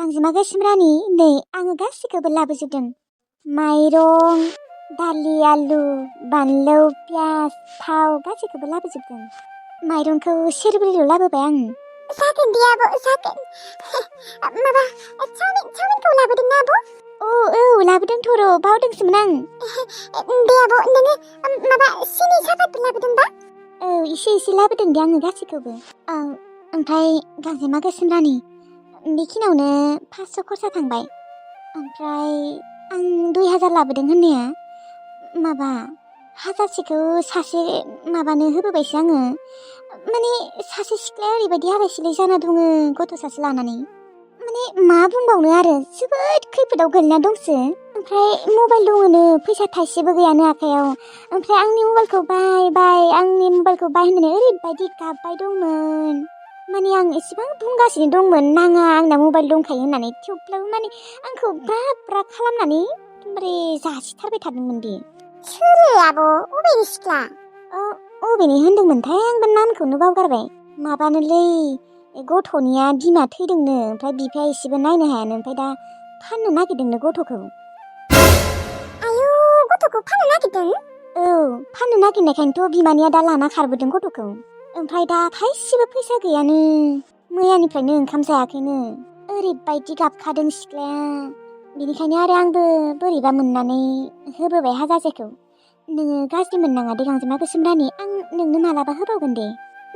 गांजेमा गोसोमरानि नै आङो गासिखौबो लाबोजोबदों। माइरं, दालि, आलु, बानलु, पियाज, थाव गासिखौबो लाबोजोबदों। माइरंखौ सेरब्रैल' लाबोबाय आं। जागोन दे आब' जागोन। माबा चाउमिनखौ लाबोदों ना आब'? औ लाबोदोंथ' र' बावदोंसोमोन आं। दे आब' नोङो माबा सिनि सापातबो लाबोदोंबा? औ एसे लाबोदों दे आङो गासिखौबो। ओमफ्राय गांजेमा गोसोमरानि बेखिनियावनो 500 खरसा थांबाय। ओमफ्राय आं 2000 लाबोदों होननाया माबा 1000सेखौ सासे माबानो होबोबायसो आङो। माने सासे सिख्लाया ओरैबायदि आलाय सिलाय जाना दङ गथ' सासे लानानै। माने मा बुंबावनो आरो जोबोद खैफोदाव गोलैना दंसो। ओमफ्राय मबाइल दङनो फैसा थाइसेबो गैयानो आखायाव। ओमफ्राय आंनि मबाइलखौ बाय होननानै ओरैबायदि गाबबाय दंमोन। माने आं एसेबां बुंगासिनो दंमोन नाङा आंना मबाइल दंखायो होननानै, थेवब्लाबो माने आंखौ ब्रा खालामनानै एकदमबारे जासिथारबाय थादोंमोन बे। सोरो आब' अबेनि सिख्ला? अबेनि होनदोंमोनथाय आंबो नामखौनो बावगारबाय। माबानोलै गथ'निया बिमा थैदोंनो, ओमफ्राय बिफाया एसेबो नायनो हायानो, ओमफ्राय दा फाननो नागिरदोंनो गथ'खौ। आयौ गथ'खौ फाननो नागिरदों? औ फाननो नागिरनायखायनोथ' बिमानिया दा लाना खारबोदों गथ'खौ। ओमफ्राय दा थाइसेबो फैसा गैयानो, मैयानिफ्रायनो ओंखाम जायाखैनो, ओरैबायदि गाबखादों सिख्लाया। बेनिखायनो आरो आंबो बोरैबा मोननानै होबोबाय 1000सेखौ। नोङो गाज्रि मोननाङा दे गांजेमा गोसोमरानि, आं नोंनो मालाबा होबावगोन दे।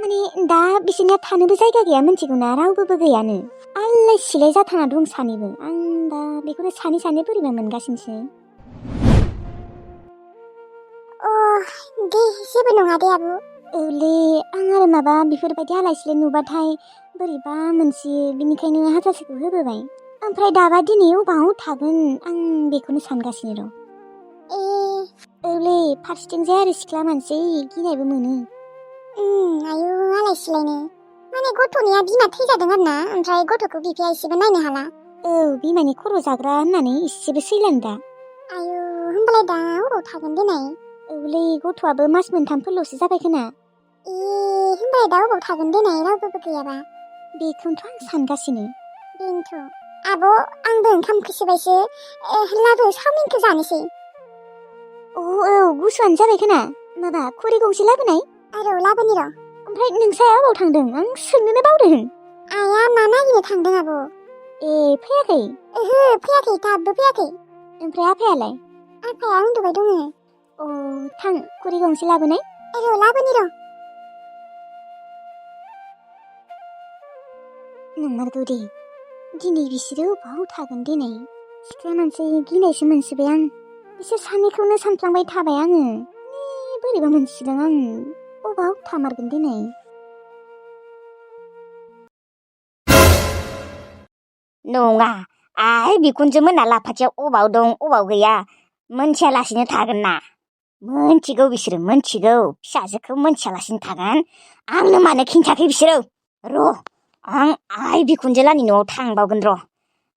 माने दा बिसोरनिया थानोबो जायगा गैया मिथिगौना, रावबोबो गैयानो, आलाय सिलाय जाथारना दं सानैबो। आं दा बेखौनो सानै बोरैबा मोनगासिनोसो। दे जेबो नङा दे आब'। औलै आं आरो माबा बेफोरबायदि आलाय सिलाय नुबाथाय बोरैबा मोनसियो, बिनिखायनो 1000सेखौ होबोबाय। ओमफ्राय दाबा दिनै अबाव थागोन आं बेखौनो सानगासिनो र'। औलै फारसेथिंजाय आरो सिख्ला मानसि गिनायबो मोनो। आयौ आलाय सिलायनो। माने गथ'निया बिमा थैजादों आरो ना, ओमफ्राय गथ'खौ बिफाया एसेबो नायनो हाला। औ बिमानि खर' जाग्रा होननानै एसेबो सैलानो दा। आयौ होमबालाय दा अबाव थागोन देनाय? औलै गथ'आबो मास मोनथामफोरल'सो जाबाय खोना। होमबालाय दा अबाव थागोन देनाय रावबोबो गैयाबा? बेखौनोथ' आं सानगासिनो। बेनोथ'। आब' आंबो ओंखाम उखैसोबायसो, लाबो चाउमिनखौ जानोसै। औ गुसुआनो जाबाय खोना। माबा खुरै गंसे लाबोनाय। आरो लाबोनि र'। ओमफ्राय नोंसाया अबाव थांदों? आं सोंनोनो बावदों। आइया ना नागिरनो थांदों आब'। फैयाखै? ओहो फैयाखै, दाबो फैयाखै। ओमफ्राय आफायालाय? आफाया उन्दुबाय दङ। थां खुरै गंसे लाबोनाय। लाबोनि र'। नंमारगौ दे, दिनै बिसोरो अबाव थागोन दिनै? सिख्ला मानसि गिनायसो मोनसिबाय आं। बिसोर सानैखौनो सानफ्लांबाय थाबाय आङो। बोरैबा मोनसिदों आं, अबाव थामारगोन दिनै? नङा, आइ बिखुनजो मोना लाफाथियाव अबाव दं अबाव गैया मोनथियालासिनो थागोन ना? मोनथिगौ बिसोरो, मोनथिगौ फिसाजोखौ मोनथियालासिनो थागोन। आंनो मानो खिन्थायाखै बिसोरो? र' आं आइ बिखुनजोलानि न'आव थांबावगोन र'।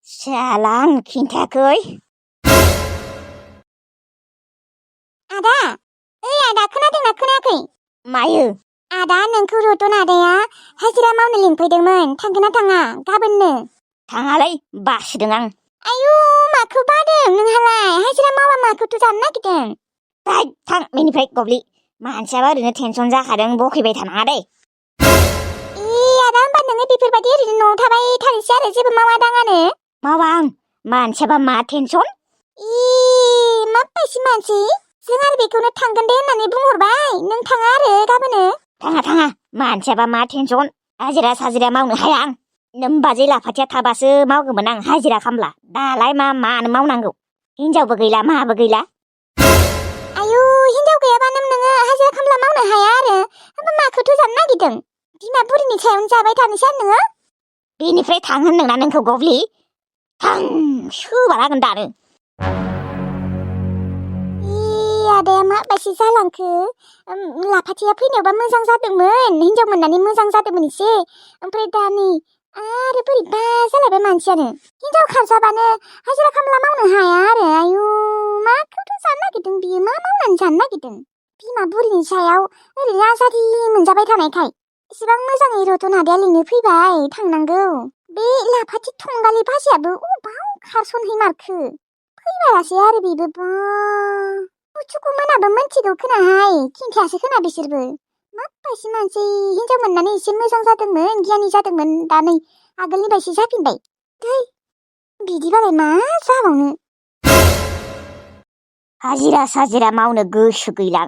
साला आंनो खिन्थायाखै। आदा, आदा खोनादोंना खोनायाखै? मायो? आदा नोंखौ रतन आदाया हाजिरा मावनो लिंफैदोंमोन, थांगोन ना थाङा गाबोननो? थाङालै, बासिदों आं। आयु माखौ बादों नोंहालाय? हाजिरा मावा माखौथो जानो नागिरदों? थां बेनिफ्राय गब्लि, मानसियाबा ओरैनो टेनसन जाखादों, बखैबाय थानाङा दे। आदा होमबा नोङो बेफोरबायदि ओरैनो न'आव थाबाय थानोसै आरो जेबो मावा दाङानो? मावा आं, मानसियाबा मा टेनसन? माबायदि मानसि? जों आरो बेखौनो थांगोन दे होननानै बुंहरबाय, नों थाङा आरो गाबोनो? थाङा, मानसियाबा मा टेनसन? हाजिरा साजिरा मावनो हाया आं। नों बाजै लाफाथिया थाबासो मावगौमोन आं हाजिरा खामला। दालाय मानो मावनांगौ? हिनजावबो गैला माबो गैला। आयु हिनजाव गैयाबानो नोङो हाजिरा खामला मावनो हाया आरो? होमबा माखौथो जानो नागिरदों? बिमा बुरिनि सायावनो जाबाय थानोसै आरो नोङो? बेनिफ्राय थां होनदोंना नोंखौ गब्लि? थां सोबालागोन दानो। आदाया माबायदि जालांखो? लाफाथिया फैनायावबा मोजां जादोंमोन, हिनजाव मोननानै मोजां जादोंमोन एसे, ओमफ्राय दा नै आरो बोरैबा जालायबाय मानसियानो। हिनजाव खारजाबानो हाजिरा खामला मावनो हाया आरो? आयु माखौथो जानो नागिरदों बियो? मा मावनानै जानो नागिरदों? बिमा बुरिनि सायाव ओरैनो आजादि मोनजाबाय थानायखाय इसेबां मोजाङै रतन आदाया लिंनो फैबाय, थांनांगौ। बे लाफाथि थंगालि भाजियाबो अबाव खारसनहैमारखो फैमारासै आरो बेबो बा बुथुखु मोनाबो मोनथिगौ खोनाहाय खिन्थायासै खोना बिसोरबो माबायदि मानसि हिनजाव मोननानै एसे मोजां जादोंमोन गियानि जादोंमोन दा नै आगोलनि बायसो जाफिनबाय दै बिदिबालाय मा जाबावनो हाजिरा साजिरा मावनो गोसो गैला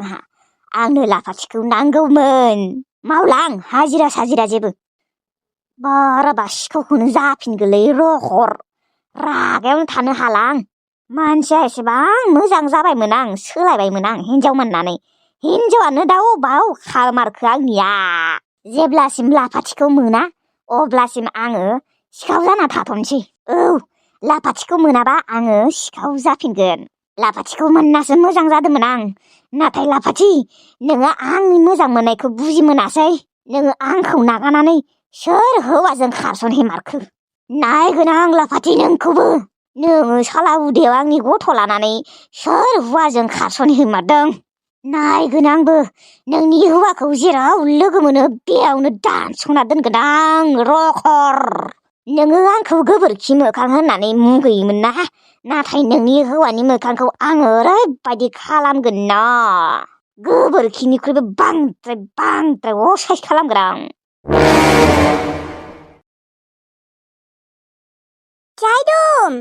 आंनो लाफाथिखौ नांगौमोन मावलां हाजिरा साजिरा जेबो बाराबा सिखावखौनो जाफिनगोलै रहर रागायावनो थानो हालां मानसिया एसेबां मोजां जाबायमोन आं सोलायबायमोन आं हिनजाव मोननानै हिनजावानो दा अबाव खामारखो आंनिया जेब्लासिम लाफाथिखौ मोना अब्लासिम आङो सिखाव जाना थाथ'नोसै औ लाफाथिखौ मोनाबा आङो सिखाव जाफिनगोन लाफाथिखौ मोननासो मोजां जादोंमोन आं नाथाय लाफाथि नोङो आंनि मोजां मोननायखौ बुजि मोनासै नोङो आंखौ नागारनानै सोर हौवाजों खारसनहैमारखो नायगोन आं लाफाथि नोंखौबो नोङो साला उदैयाव आंनि गथ' लानानै सोर हौवाजों खारसनहैमारदों नायगोन आंबो नोंनि हौवाखौ जेराव लोगो मोनो बेयावनो दानस'ना दोनगोन आं रखर नोङो आंखौ गोबोरखि मोखां होननानै मुगैयोमोन ना नाथाय नोंनि हौवानि मोखांखौ आङो ओरैबायदि खालामगोन ना गोबोरखिनिख्रुइबो बांद्राय असाइस खालामगोन आं जायदम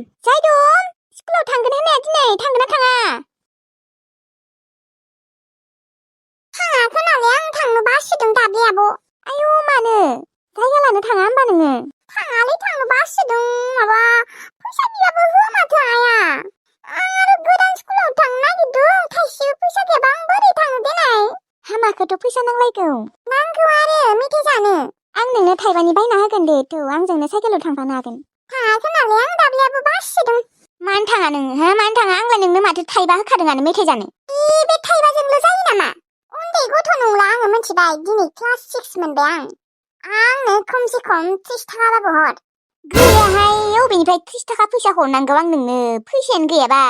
स्कुलाव थांगोन होननाया दिनै थांगोन ना थाङा थाङाखोनालाय आं थांनो बासिदों दाबले आब' आयौ मानो जायगा लानो थाङा होमबा नोङो थाङालै थांनो बासिदों माबा फैसा बियाबो होआ माथो आइया आं आरो गोदान स्कुलाव थांनो नागिरदों थाइसेबो फैसा गैयाबा आं बोरै थांनो देनाय हामाखौथ' फैसा नांलायगौ नांगौ आरो मेथाइ जानो आं नोंनो थाइबानि बायना होगोन दे थौ आंजोंनो साइकेलाव थांफानो हागोन थाङाखोनालाय आं दाबलेयाबो बासिदों मानो थाङा नोङो हो मानो थाङा आंलाय नोंनो माथो थाइबा होखादोंआनो मेथाइ जानो बे थाइबाजोंल' जायो नामा उन्दै गथ' नंला आङो मिथिबाय दिनै क्लास 6 मोनबाय आंनो खमसे खम 30 थाखाबाबो हर गैयाहाय अबेनिफ्राय 30 थाखा फैसा हरनांगौ आं नोंनो फैसायानो गैयाबा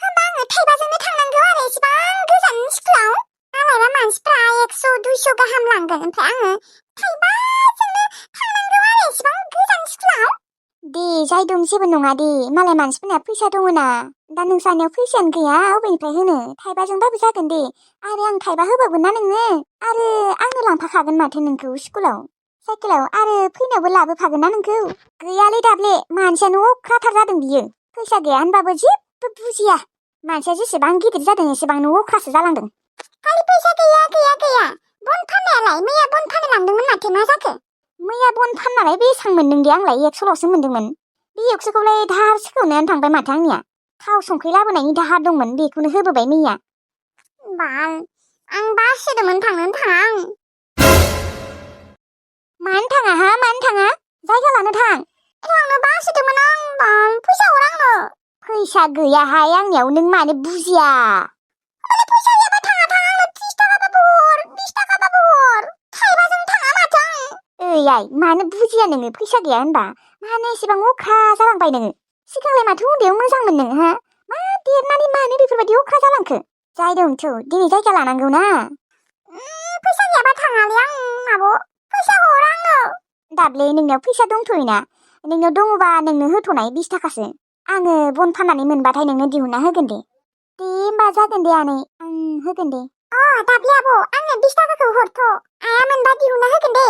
होमबा आङो थाइबाजोंनो थांनांगौ आरो एसेबां गोजान स्कुलाव मालायबा मानसिफ्रा 100 200 गाहाम लांगोन ओमफ्राय आङो थाइबाजोंनो थांनांगौ आरो एसेबां गोजान स्कुलाव दे जाय दं जेबो नङा दे मालाय मानसिफोरना फैसा दङना दा नोंसानियाव फैसायानो गैया अबेनिफ्राय होनो थाइबाजोंबाबो जागोन दे आरो आं थाइबा होबावगोन ना नोंनो आरो आंनो लांफाखागोन माथो नोंखौ स्कुलाव साइकेलाव आरो फैनायावबो लाबोफागोन ना नोंखौ गैयालै दाबले मानसियानो अख्राथार जादों बियो फैसा गैया होनबाबो जेबो बुजिया मानसिया जेसेबां गिदिर जादों एसेबांनो अख्रासो जालांदों खालि फैसा गैया बन फाननायालाय मैया बन फाननो लांदोंमोन माथो मा जाखो मैया बन फाननानै बेसां मोनदों दे आंलाय 100ल'सो मोनदोंमोन बे 100खौलाय दाहार सोखावनायानो थांबाय माथो आंनिया थाव संख्रि लाबोनायनि दाहार दंमोन बेखौनो होबोबाय मैया बाल आं बासिदोंमोन थांनो थाङा मानो थाङा हा मानो थाङा जायगा लानो थांनो बासिदोंमोन आं बाल फैसा हर आंनो फैसा गैयाहाय आंनियाव नों मानो बुजिया होमबालाय फैसा गैयाबा थाङा आंनो 30 थाखाबाबो हर 20 थाखाबाबो हर थाइबाजों थाङा माथो आं ओइ मानो बुजिया नोङो फैसा गैया होनबा मानो एसेबां अख्रा जालांबाय नोङो सिगांलाय माथो उन्दैयाव मोजांमोन नोङो हा मा देरनानै मानो बेफोरबायदि अख्रा जालांखो जाय दं थौ दिनै जायगा लानांगौ ना फैसा गैयाबा थाङालै आं आब' फैसा हर आंनो दाबले नोंनाव फैसा दंथ'योना नोंनाव दङबा नोंनो होथ'नाय 20 थाखासो आङो बन फाननानै मोनबाथाय नोंनो दिहुनना होगोन दे होमबा जागोन दे आनै आं होगोन दे दाबले आब' आंनो 20 थाखाखौ हरथ' आइया मोनबा दिहुनना होगोन दे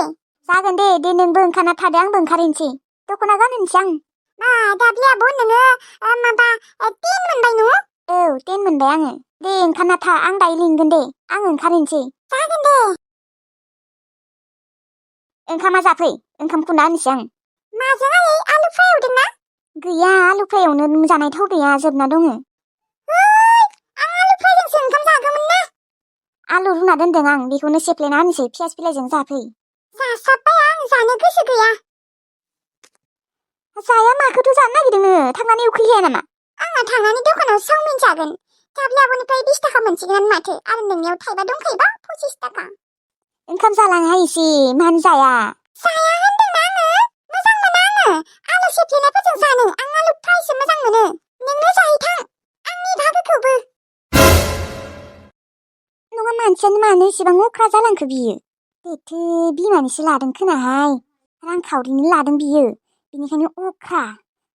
जागोन दे नोंबो ओंखारना थादो आंबो ओंखारहैनोसै दख'ना गानहोनोसै आं दाबले आब' नोङो माबा 10 मोनबाय न' औ 10 मोनबाय आङो दे ओंखारना था आं दायो लिंगोन दे आं ओंखारहैनोसै जागोन दे ओंखामा जाफै ओंखामखौनो होनोसै आं माजों आयै आलु फ्राय एवदोंना गैया आलु फ्राय एवनो जानाय थाव गैया जोबना दङ आं आलु फ्रायजोंसो ओंखाम जागौमोन ना आलु रुना दोनदों आं बेखौनो सेफ्लेना होनोसै पियास बिलाइजों जाफै जासाबबाय आं जानो गोसो गैया जाया माखौथ' जानो नागिरदों थांनानै उखैहैया नामा आंहा थांनानै दखानाव चावमिन जागोन दाबले आब'निफ्राय 20 थाखा मोनसिगोन माथो आरो नोंनियाव थाइबा दंखायोबा 25 थाखा ओंखाम जालांहाय एसे मानो जाया होनदोंना आङो मोजां मोना आङो आलु सेफ्लेनायफोरजों जानो आं आलु फ्रायसो मोजां मोनो नोंनो जाहैथां आंनि भागोखौबो नङा मानसियानो मानो एसेबां अख्रा जालांखो बियो बेथो बिमानिसो लादों खोनाहाय रांखावरिनि लादों बियो बेनिखायनो अख्रा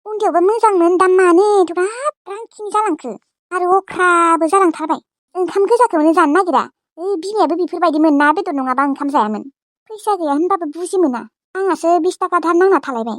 उन्दैयावबो मोजांमोन दा मानो एथ'ग्राब रांखिनि जालांखो आरो अख्राबो जालांथारबाय ओंखाम गोजाखौनो जानो नागिरा बिमायाबो बेफोरबायदिमोन ना बेदर नङाबा ओंखाम जायामोन फैसा गैया होनबाबो बुजि मोना आंहासो 20 थाखा धार नांना थालायबाय